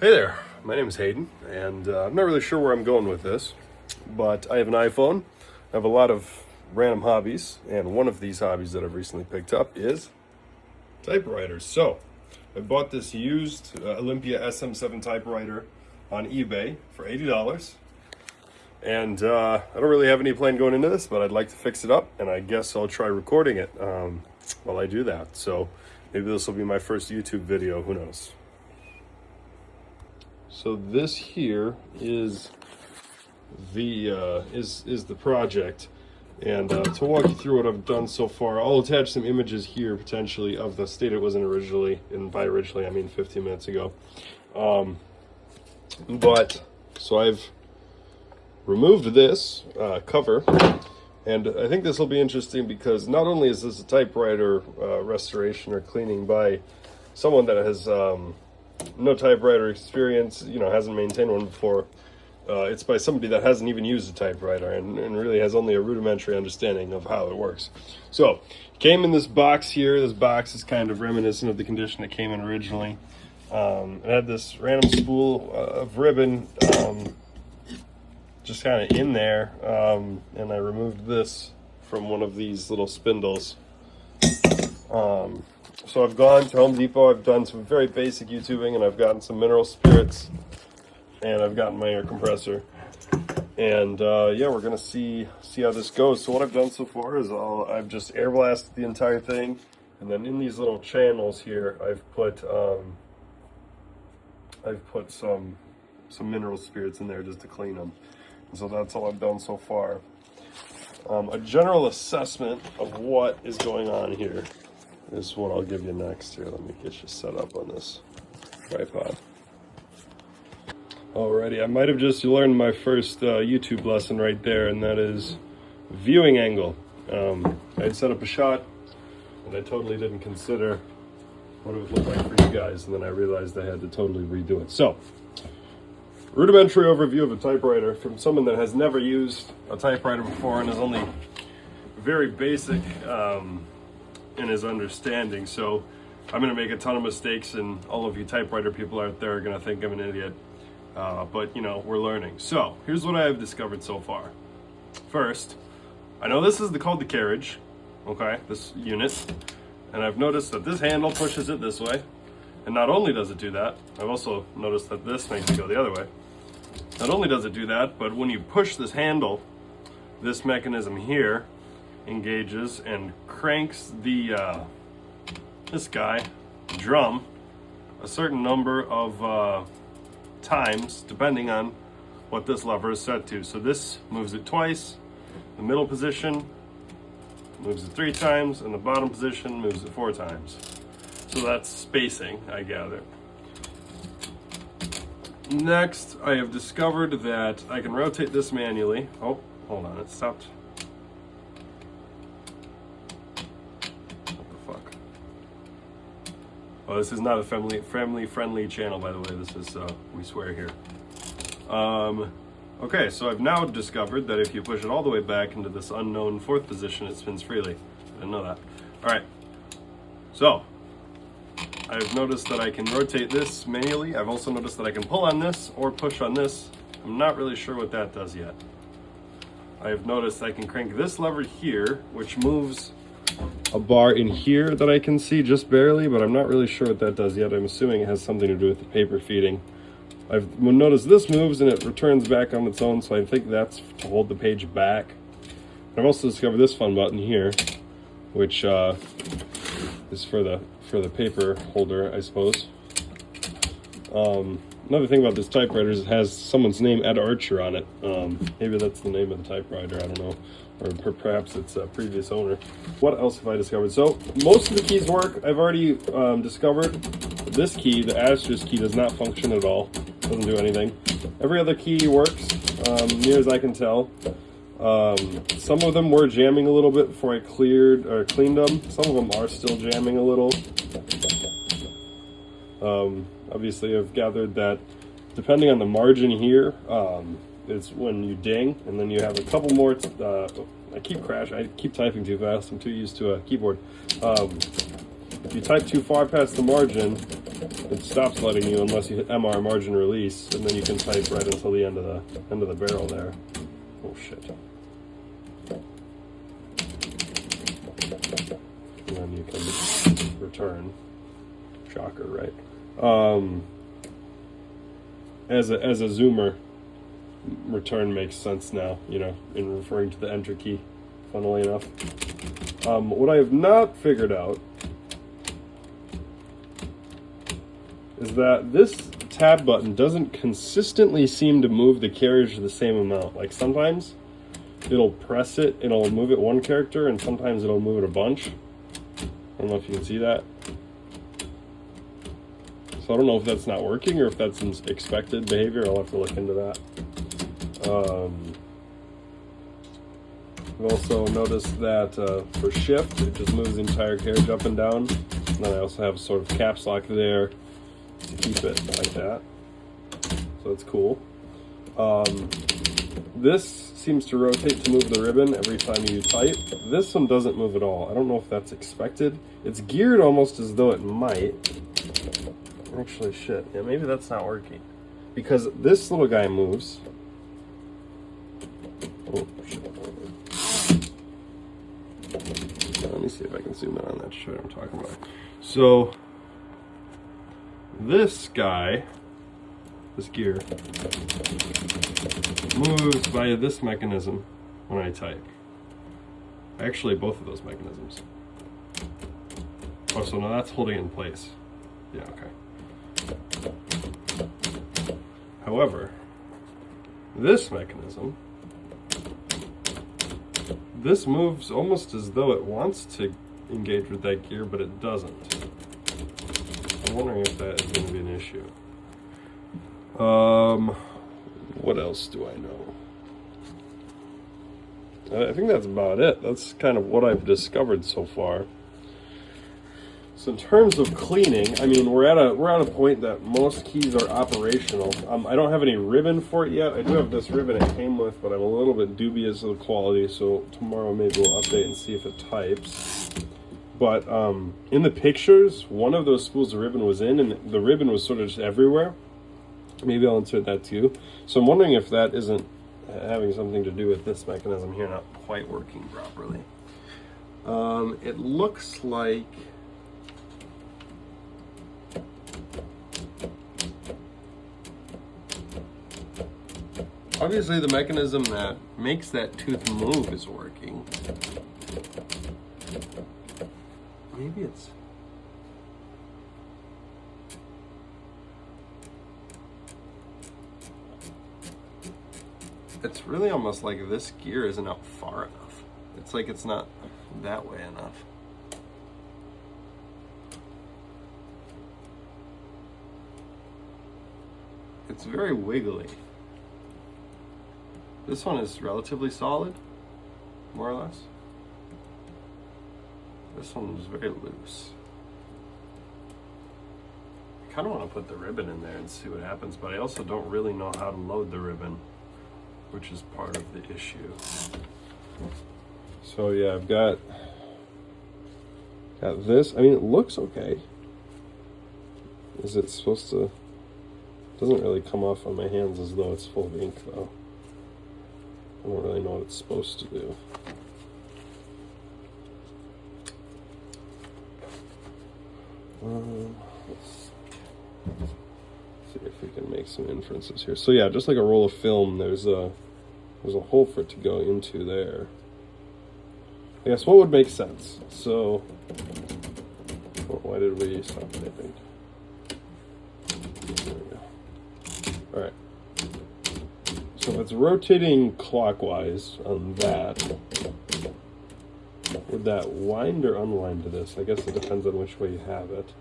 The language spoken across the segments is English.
Hey there, my name is Hayden, and I'm not really sure where I'm going with this, but I have an iPhone. I have a lot of random hobbies, and one of these hobbies that I've recently picked up is typewriters. So, I bought this used Olympia SM7 typewriter on eBay for $80, and I don't really have any plan going into this, but I'd like to fix it up, and I guess I'll try recording it while I do that. So, maybe this will be my first YouTube video, who knows. So this here is the project, and to walk you through what I've done so far, I'll attach some images here potentially of the state it was in originally, and by originally I mean 15 minutes ago. But so I've removed this cover, and I think this will be interesting because not only is this a typewriter restoration or cleaning by someone that has no typewriter experience, hasn't maintained one before. It's by somebody that hasn't even used a typewriter and really has only a rudimentary understanding of how it works. So, it came in this box here. This box is kind of reminiscent of the condition it came in originally. It had this random spool of ribbon just kind of in there, and I removed this from one of these little spindles. So I've gone to Home Depot, I've done some very basic YouTubing, and I've gotten some mineral spirits, and I've gotten my air compressor. And yeah, we're gonna see how this goes. So what I've done so far is I've just air blasted the entire thing, and then in these little channels here, I've put some mineral spirits in there just to clean them. And so that's all I've done so far. A general assessment of what is going on here is what I'll give you next. Here, let me get you set up on this tripod. Alrighty, I might have just learned my first YouTube lesson right there, and that is viewing angle. I had set up a shot, and I totally didn't consider what it would look like for you guys, and then I realized I had to totally redo it. So, rudimentary overview of a typewriter from someone that has never used a typewriter before and is only very basic in his understanding. So I'm going to make a ton of mistakes, and all of you typewriter people out there are going to think I'm an idiot. But we're learning. So here's what I have discovered so far. First, I know this is called the carriage, okay, this unit, and I've noticed that this handle pushes it this way. And not only does it do that, I've also noticed that this makes it go the other way. Not only does it do that, but when you push this handle, this mechanism here engages and cranks the this guy drum a certain number of times depending on what this lever is set to. So this moves it twice, the middle position moves it 3 times, and the bottom position moves it 4 times. So that's spacing, I gather. Next, I have discovered that I can rotate this manually. Oh, hold on, it stopped. Oh, this is not a family-friendly channel, by the way. This is, we swear here. Okay, so I've now discovered that if you push it all the way back into this unknown 4th position, it spins freely. I didn't know that. All right, so I've noticed that I can rotate this manually. I've also noticed that I can pull on this or push on this. I'm not really sure what that does yet. I've noticed I can crank this lever here, which moves a bar in here that I can see just barely, but I'm not really sure what that does yet. I'm assuming it has something to do with the paper feeding. I've noticed this moves and it returns back on its own, so I think that's to hold the page back. I've also discovered this fun button here, which is for the paper holder, I suppose. Another thing about this typewriter is it has someone's name, Ed Archer, on it. Maybe that's the name of the typewriter, I don't know. Or perhaps it's a previous owner. What else have I discovered? So most of the keys work. I've already discovered this key, the asterisk key, does not function at all. Doesn't do anything. Every other key works, near as I can tell. Some of them were jamming a little bit before I cleaned them. Some of them are still jamming a little. Obviously, I've gathered that depending on the margin here, it's when you ding, and then you have a couple more. I keep typing too fast. I'm too used to a keyboard. If you type too far past the margin, it stops letting you unless you hit MR, margin release, and then you can type right until the end of the barrel there. Oh shit. And then you can return. Shocker, right? As a zoomer, return makes sense now, you know, in referring to the enter key, funnily enough. What I have not figured out is that this tab button doesn't consistently seem to move the carriage the same amount. Like sometimes it'll press it, it'll move it one character, and sometimes it'll move it a bunch. I don't know if you can see that. So I don't know if that's not working or if that's an expected behavior. I'll have to look into that. I've also noticed that for shift, it just moves the entire carriage up and down. And then I also have sort of caps lock there to keep it like that. So that's cool. This seems to rotate to move the ribbon every time you type. This one doesn't move at all. I don't know if that's expected. It's geared almost as though it might. Actually, shit. Yeah, maybe that's not working. Because this little guy moves. Oh, shit. Let me see if I can zoom in on that to show what I'm talking about. So, this guy, this gear, moves via this mechanism when I type. Actually, both of those mechanisms. Oh, so now that's holding it in place. Yeah, okay. However, this mechanism, this moves almost as though it wants to engage with that gear, but it doesn't. I'm wondering if that is going to be an issue. What else do I know? I think that's about it. That's kind of what I've discovered so far. So in terms of cleaning, I mean, we're at a point that most keys are operational. I don't have any ribbon for it yet. I do have this ribbon it came with, but I'm a little bit dubious of the quality, so tomorrow maybe we'll update and see if it types. But in the pictures, one of those spools of ribbon was in, and the ribbon was sort of just everywhere. Maybe I'll insert that too. So I'm wondering if that isn't having something to do with this mechanism here not quite working properly. It looks like... obviously the mechanism that makes that tooth move is working. Maybe it's... it's really almost like this gear isn't up far enough. It's like it's not that way enough. It's very wiggly. This one is relatively solid, more or less. This one is very loose. I kind of want to put the ribbon in there and see what happens, but I also don't really know how to load the ribbon, which is part of the issue. So yeah, I've got this. I mean, it looks okay. Is it supposed to... it doesn't really come off on my hands as though it's full of ink, though. I don't really know what it's supposed to do. Let's see if we can make some inferences here. So yeah, just like a roll of film, there's a hole for it to go into there. I guess what would make sense? So, why did we stop typing? There we go. All right. So if it's rotating clockwise on that, would that wind or unwind to this? I guess it depends on which way you have it.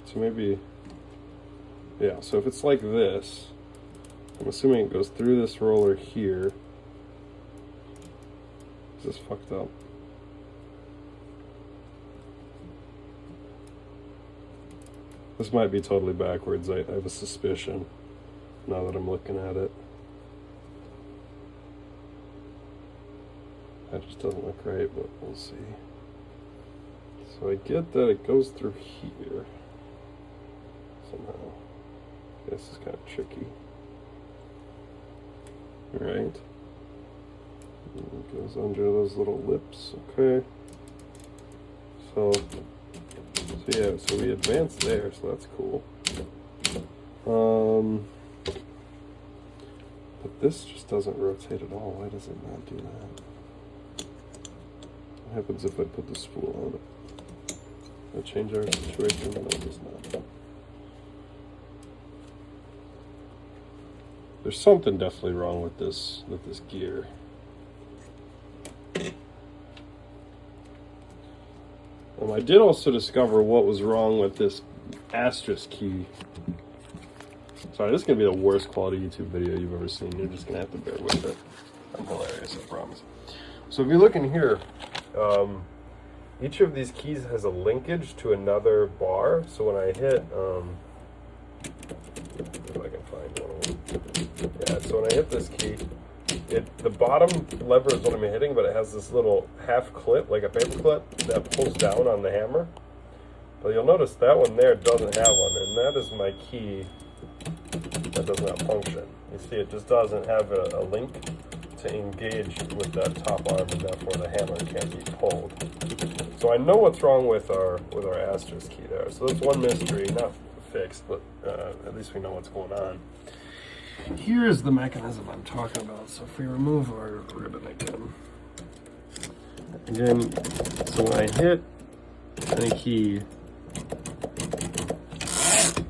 So maybe, yeah, so if it's like this, I'm assuming it goes through this roller here. Is this fucked up? This might be totally backwards. I have a suspicion now that I'm looking at it. That just doesn't look right, but we'll see. So I get that it goes through here somehow. This is kind of tricky. Right. It goes under those little lips. Okay. So yeah, so we advanced there, so that's cool. But this just doesn't rotate at all. Why does it not do that? What happens if I put the spool on it? Will it change our situation? No, it does not. There's something definitely wrong with this gear. I did also discover what was wrong with this asterisk key. Sorry, this is going to be the worst quality YouTube video you've ever seen. You're just going to have to bear with it. I'm hilarious, I promise. So if you look in here, each of these keys has a linkage to another bar. So when I hit, if I can find one of them. Yeah, so when I hit this key, the bottom lever is what I'm hitting, but it has this little half clip, like a paper clip, that pulls down on the hammer. But you'll notice that one there doesn't have one, and that is my key that does not function. You see, it just doesn't have a link to engage with that top arm, and therefore the hammer can't be pulled. So I know what's wrong with our asterisk key there. So that's one mystery, not fixed, but at least we know what's going on. Here's the mechanism I'm talking about. So if we remove our ribbon again, so when I hit any key,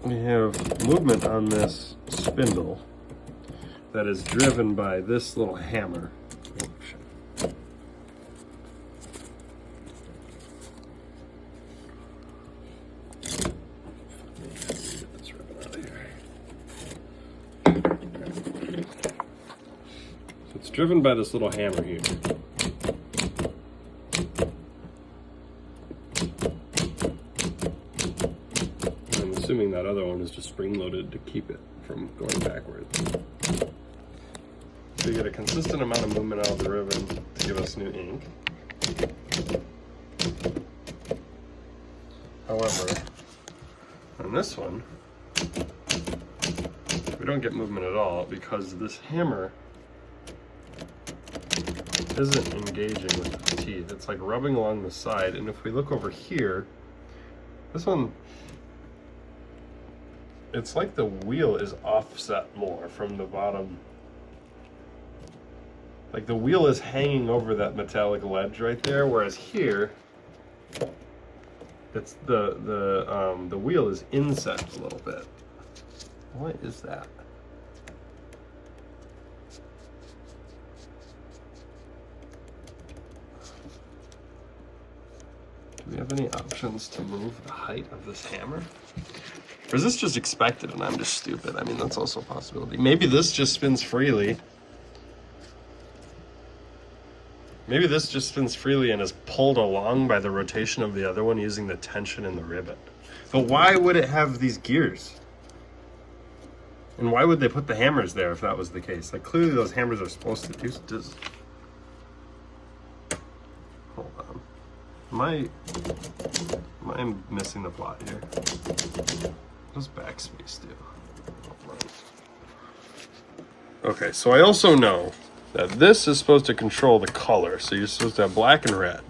we have movement on this spindle that is driven by this little hammer. Oh, shit. Get this ribbon out of here. So it's driven by this little hammer here. Assuming that other one is just spring-loaded to keep it from going backwards. So you get a consistent amount of movement out of the ribbon to give us new ink. However, on this one, we don't get movement at all because this hammer isn't engaging with the teeth. It's like rubbing along the side, and if we look over here, this one, it's like the wheel is offset more from the bottom. Like the wheel is hanging over that metallic ledge right there, whereas here, it's the wheel is inset a little bit. What is that? Do we have any options to move the height of this hammer? Or is this just expected and I'm just stupid? I mean, that's also a possibility. Maybe this just spins freely. Maybe this just spins freely and is pulled along by the rotation of the other one using the tension in the ribbon. But why would it have these gears? And why would they put the hammers there if that was the case? Like, clearly those hammers are supposed to do this. Hold on. Am I missing the plot here? What does backspace do? Okay, so I also know that this is supposed to control the color, so you're supposed to have black and red.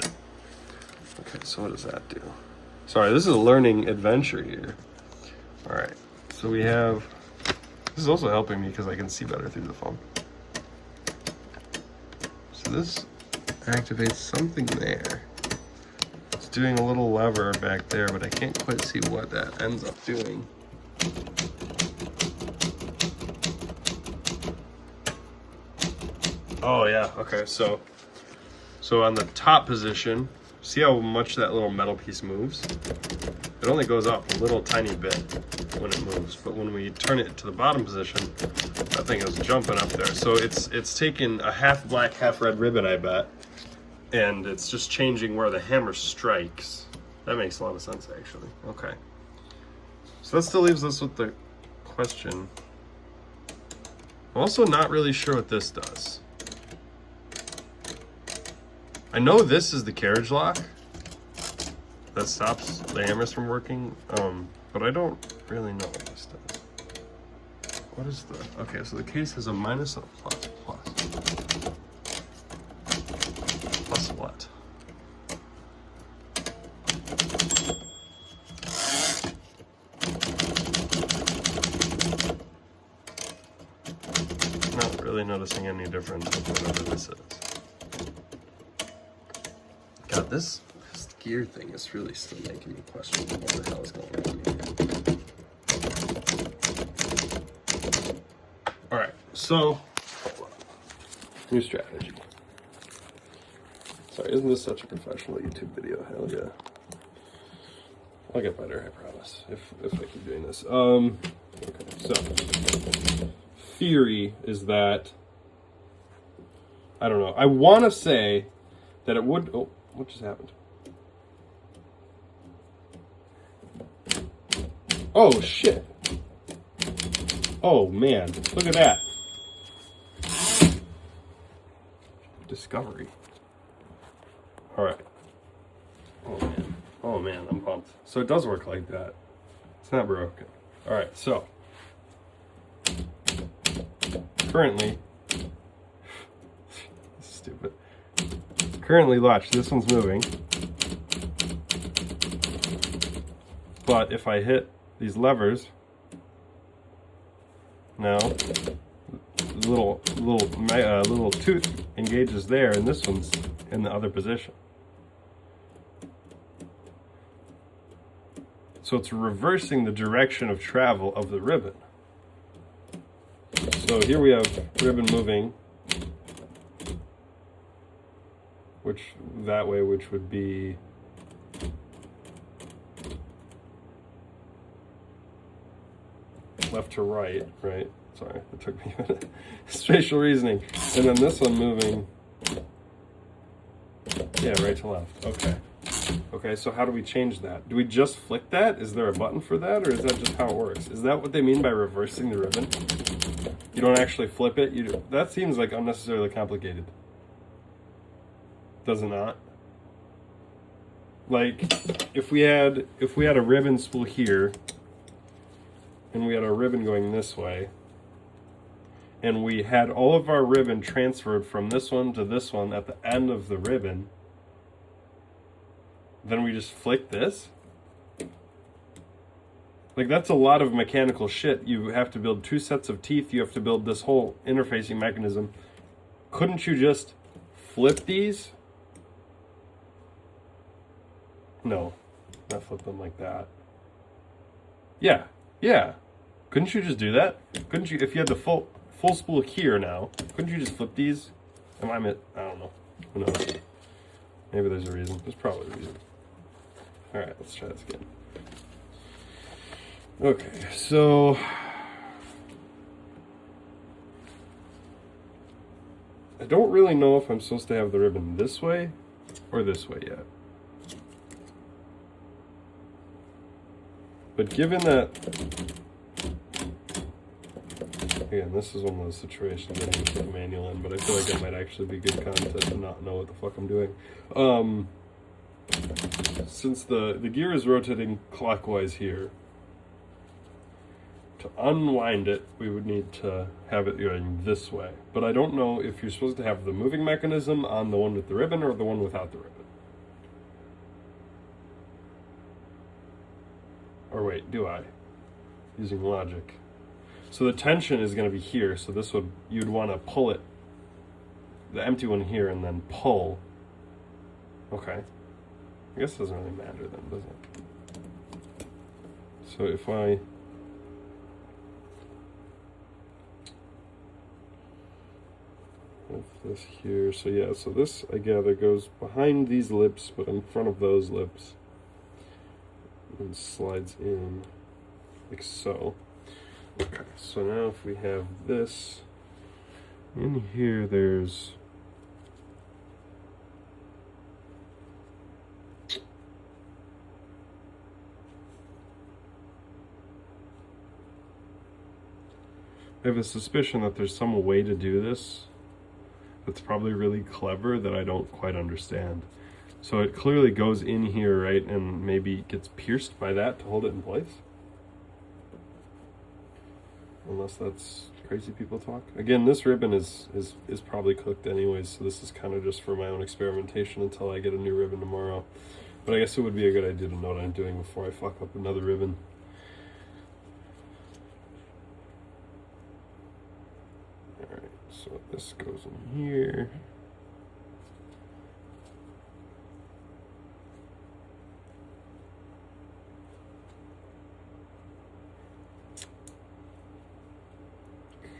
Okay, so what does that do? Sorry, this is a learning adventure here. All right, so we have, this is also helping me because I can see better through the phone. So this activates something there. It's doing a little lever back there, but I can't quite see what that ends up doing. Oh yeah, okay, so on the top position, see how much that little metal piece moves? It only goes up a little tiny bit when it moves, but when we turn it to the bottom position, that thing is jumping up there. So it's taking a half black, half red ribbon, I bet, and it's just changing where the hammer strikes. That makes a lot of sense, actually. Okay. So that still leaves us with the question. I'm also not really sure what this does. I know this is the carriage lock, that stops the hammers from working, but I don't really know what this does. What is the, okay, so the case has a minus and a plus. Plus what? Not really noticing any difference with whatever this is. God, this gear thing is really still making me question what the hell is going on here. Alright, so new strategy. Sorry, isn't this such a professional YouTube video? Hell yeah. I'll get better, I promise, if I keep doing this. Okay, so theory is that, I don't know, I want to say that it would, oh, what just happened? Oh shit. Oh man, look at that. Discovery. Alright. Oh man, I'm pumped. So it does work like that. It's not broken. Alright, so currently, stupid. Currently, watch, this one's moving. But if I hit these levers, now little tooth engages there, and this one's in the other position. So it's reversing the direction of travel of the ribbon. So here we have ribbon moving, which would be left to right, right? Sorry, it took me a minute. Spatial reasoning. And then this one moving, yeah, right to left. Okay. Okay, so how do we change that? Do we just flick that? Is there a button for that, or is that just how it works? Is that what they mean by reversing the ribbon? You don't actually flip it? You do. That seems like unnecessarily complicated. Does it not? Like, if we had a ribbon spool here, and we had our ribbon going this way, and we had all of our ribbon transferred from this one to this one at the end of the ribbon, then we just flick this? Like, that's a lot of mechanical shit. You have to build 2 sets of teeth. You have to build this whole interfacing mechanism. Couldn't you just flip these? No, not flip them like that. Yeah. Couldn't you just do that? Couldn't you, if you had the full spool here now, couldn't you just flip these? I don't know. Who knows? Maybe there's a reason. There's probably a reason. Alright, let's try this again. Okay, so I don't really know if I'm supposed to have the ribbon this way or this way yet. But given that, again, this is one of those situations that I need to put a manual in, but I feel like it might actually be good content to not know what the fuck I'm doing. Since the gear is rotating clockwise here, to unwind it, we would need to have it going this way. But I don't know if you're supposed to have the moving mechanism on the one with the ribbon or the one without the ribbon. Or wait, do I? Using logic. So the tension is going to be here, so this would, you'd want to pull it, the empty one here, and then pull. Okay. I guess it doesn't really matter then, does it? So if I have this here, so yeah, so this, I gather, goes behind these lips, but in front of those lips, and slides in, like so. Okay, so now if we have this, in here there's I have a suspicion that there's some way to do this that's probably really clever that I don't quite understand. So it clearly goes in here, right, and maybe gets pierced by that to hold it in place. Unless that's crazy people talk. Again, this ribbon is probably cooked anyways, so this is kind of just for my own experimentation until I get a new ribbon tomorrow. But I guess it would be a good idea to know what I'm doing before I fuck up another ribbon. Alright, so this goes in here.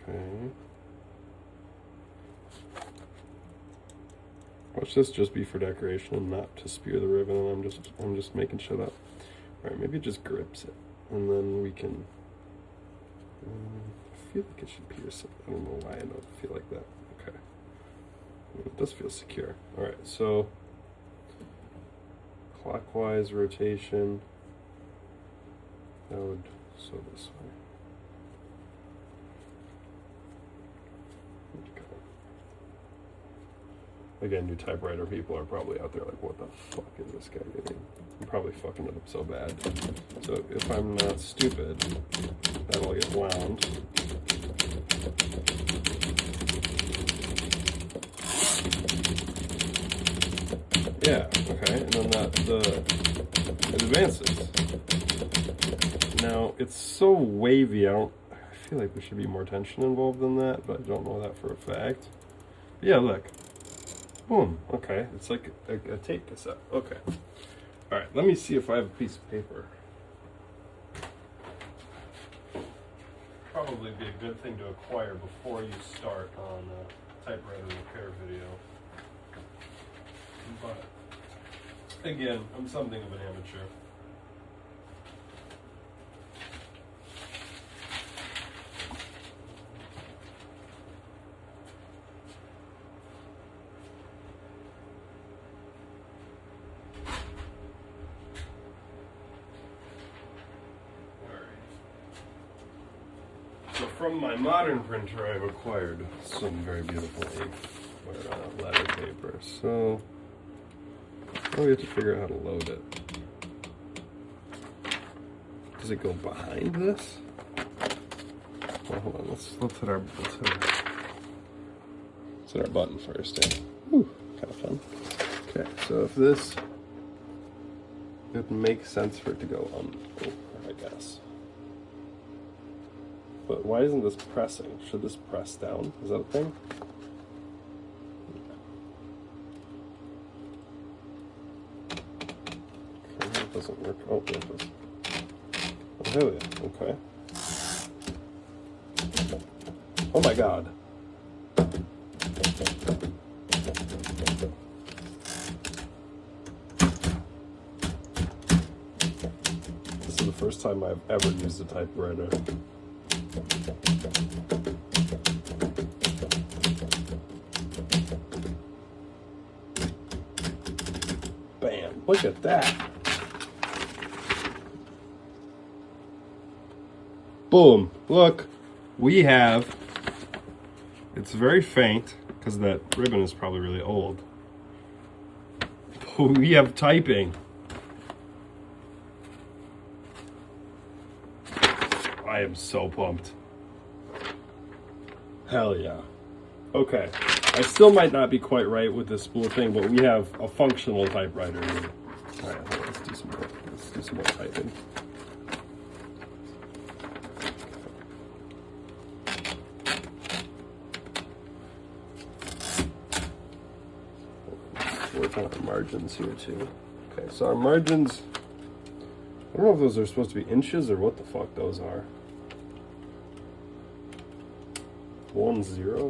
Okay. Watch this just be for decoration and not to spear the ribbon, and I'm just making shit up. Alright, maybe it just grips it. And then we can I feel like it should pierce it. I don't know why I don't feel like that. Okay. It does feel secure. Alright, so clockwise rotation. That would so this way. Again, you typewriter people are probably out there like, what the fuck is this guy doing? I'm probably fucking it up so bad. So if I'm not stupid, that'll get wound. Yeah, okay, and then it advances. Now, it's so wavy, I feel like there should be more tension involved than that, but I don't know that for a fact. But yeah, look. Boom. Okay. It's like a tape cassette. Okay. Alright, let me see if I have a piece of paper. Probably be a good thing to acquire before you start on a typewriter repair video. But, again, I'm something of an amateur. So from my modern printer, I've acquired some very beautiful letter paper. So we have to figure out how to load it. Does it go behind this? Well, hold on. Let's hit our button first. Yeah. Whew, kind of fun. Okay, so if this, it would make sense for it to go over, I guess. But why isn't this pressing? Should this press down? Is that a thing? Okay, it doesn't work. Oh, there it does. Oh, hell yeah. Okay. Oh my god. This is the first time I've ever used a typewriter. Bam, look at that. Boom, look, we have, it's very faint because that ribbon is probably really old. But we have typing. I am so pumped. Hell yeah. Okay. I still might not be quite right with this spool thing, but we have a functional typewriter here. Alright, let's do some more typing. Let's work on our margins here too. Okay, so our margins, I don't know if those are supposed to be inches or what the fuck those are. 10,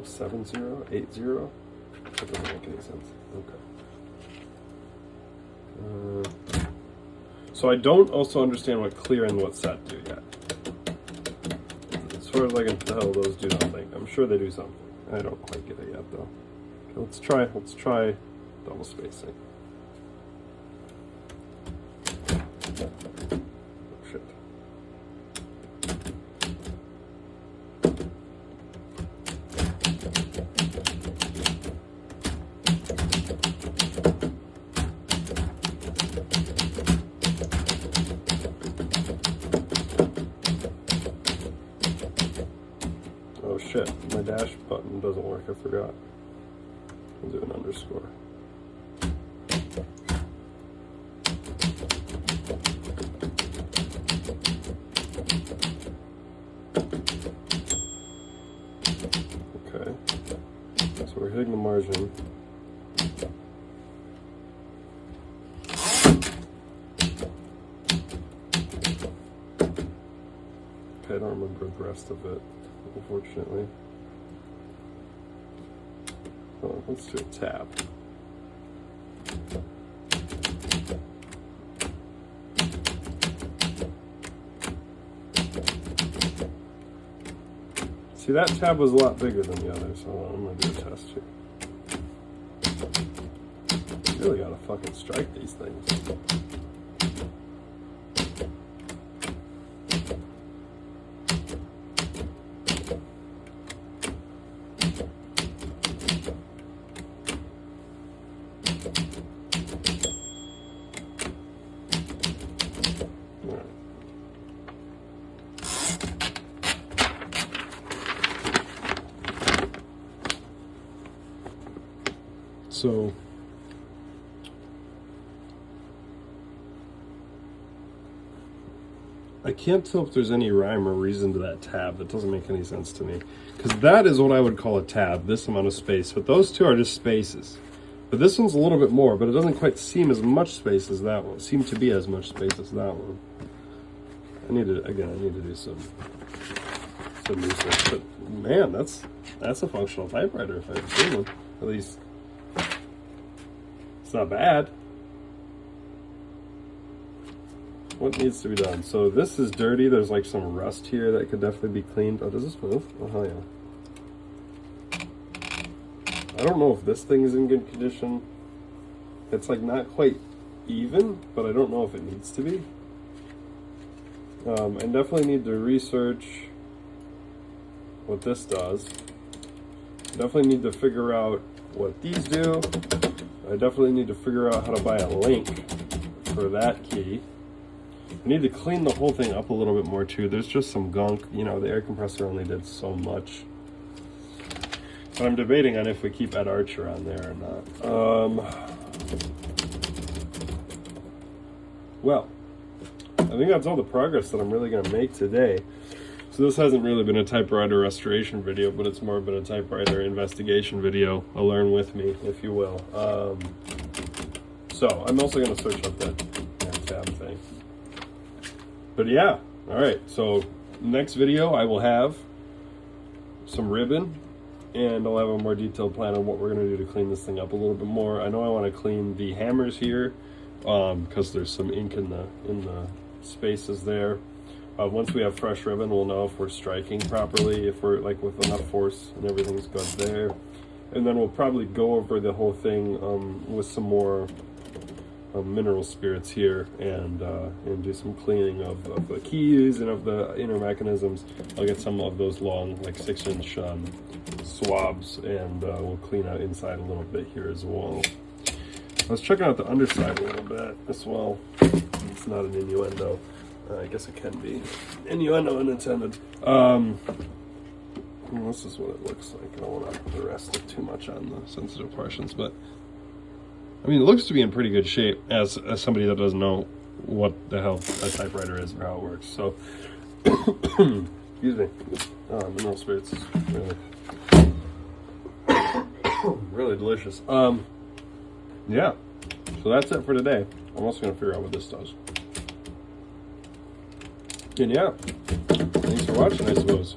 70, 80. That doesn't make any sense. Okay. So I don't also understand what clear and what set do yet. As far as I can tell, those do nothing. I'm sure they do something. I don't quite get it yet, though. Okay, let's try double spacing. Oh shit. Oh shit, my dash button doesn't work, I forgot. I'll do an underscore. Okay, so we're hitting the margin. Okay, I don't remember the rest of it, unfortunately. Oh, let's do a tab. See, that tab was a lot bigger than the others, so I'm gonna do a test here. You really gotta fucking strike these things. So I can't tell if there's any rhyme or reason to that tab. That doesn't make any sense to me. Because that is what I would call a tab, this amount of space. But those two are just spaces. But this one's a little bit more, but it doesn't quite seem as much space as that one. Seem to be as much space as that one. I need to do some research. But man, that's a functional typewriter if I've ever seen one. At least it's not bad. What needs to be done? So this is dirty. There's like some rust here that could definitely be cleaned. Oh, does this move? Oh, hell yeah. I don't know if this thing is in good condition. It's like not quite even, but I don't know if it needs to be. I definitely need to research what this does. Definitely need to figure out what these do. I definitely need to figure out how to buy a link for that key. I need to clean the whole thing up a little bit more too. There's just some gunk. You know, the air compressor only did so much. But I'm debating on if we keep Ed Archer on there or not. Well, I think that's all the progress that I'm really going to make today. So this hasn't really been a typewriter restoration video, but it's more been a typewriter investigation video. A learn with me, if you will. So I'm also going to search up that tab thing. But yeah, all right. So next video I will have some ribbon, and I'll have a more detailed plan on what we're going to do to clean this thing up a little bit more. I know I want to clean the hammers here because there's some ink in the spaces there. Once we have fresh ribbon, we'll know if we're striking properly, if we're like with enough force and everything's good there. And then we'll probably go over the whole thing with some more mineral spirits here and do some cleaning of the keys and of the inner mechanisms. I'll get some of those long, like 6-inch swabs, and we'll clean out inside a little bit here as well. I was checking out the underside a little bit as well. It's not an innuendo. I guess it can be. Innuendo unintended. This is what it looks like. I don't want to rest it too much on the sensitive portions, but I mean, it looks to be in pretty good shape as somebody that doesn't know what the hell a typewriter is or how it works. So, excuse me. Mineral spirits is really delicious. Yeah. So that's it for today. I'm also going to figure out what this does. And yeah, thanks for watching, I suppose.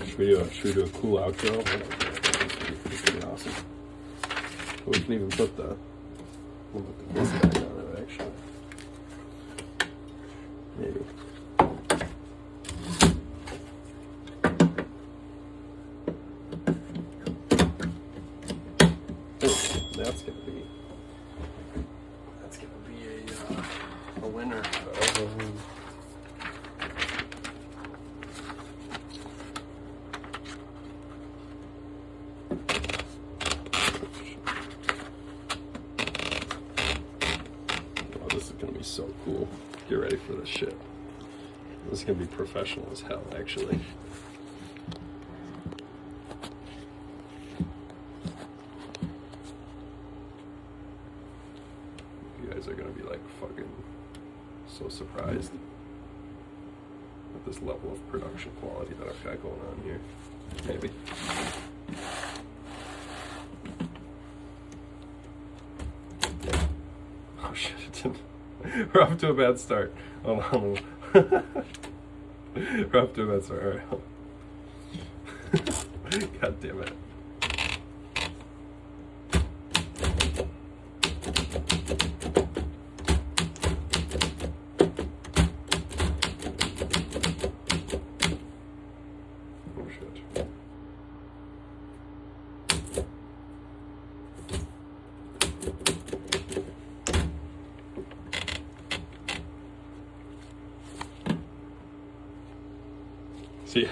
Should we do a cool outro? This would be awesome. We can even put this guy on it, actually. Maybe. That's gonna be a winner. This is gonna be so cool. Get ready for this shit. This is gonna be professional as hell, actually. surprised at this level of production quality that I've got going on here. Maybe. Oh shit, it didn't. We're off to a bad start. Hold on. We're off to a bad start. All right. God damn it. Oh shit. See ya.